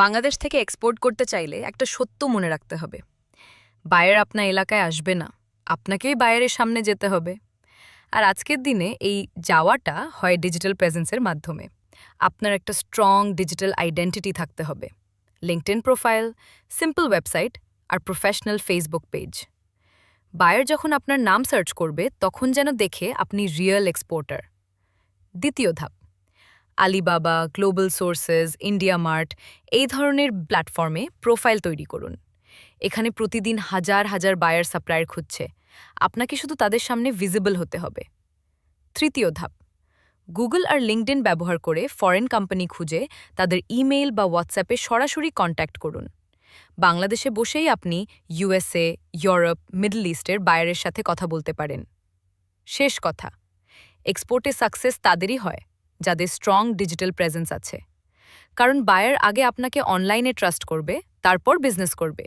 বাংলাদেশ থেকে এক্সপোর্ট করতে চাইলে একটা সত্য মনে রাখতে হবে। বায়ার আপনার এলাকায় আসবে না, আপনাকেই বায়ারের সামনে যেতে হবে। আর আজকের দিনে এই যাওয়াটা হয় ডিজিটাল প্রেজেন্সের মাধ্যমে। আপনার একটা স্ট্রং ডিজিটাল আইডেন্টিটি থাকতে হবে, লিঙ্কডইন প্রোফাইল, সিম্পল ওয়েবসাইট আর প্রফেশনাল ফেসবুক পেজ। বায়ার যখন আপনার নাম সার্চ করবে তখন যেন দেখে আপনি রিয়েল এক্সপোর্টার। দ্বিতীয় ধাপ, Alibaba, global sources, India mart এই ধরনের প্ল্যাটফর্মে প্রোফাইল তৈরি করুন। এখানে প্রতিদিন হাজার হাজার বায়ার সাপ্লায়ার খুঁজছে, আপনাকে শুধু তাদের সামনে ভিজিবল হতে হবে। তৃতীয় ধাপ, গুগল আর লিঙ্কডইন ব্যবহার করে ফরেন কোম্পানি খুঁজে তাদের ইমেইল বা হোয়াটসঅ্যাপে সরাসরি কন্ট্যাক্ট করুন। বাংলাদেশে বসেই আপনি ইউএসএ, ইউরোপ, মিডল ইস্টের বায়ারের সাথে কথা বলতে পারেন। শেষ কথা, এক্সপোর্টে সাকসেস তাদেরই হয় যাদের স্ট্রং ডিজিটাল প্রেজেন্স আছে, কারণ বায়ার আগে আপনাকে অনলাইনে ট্রাস্ট করবে, তারপর বিজনেস করবে।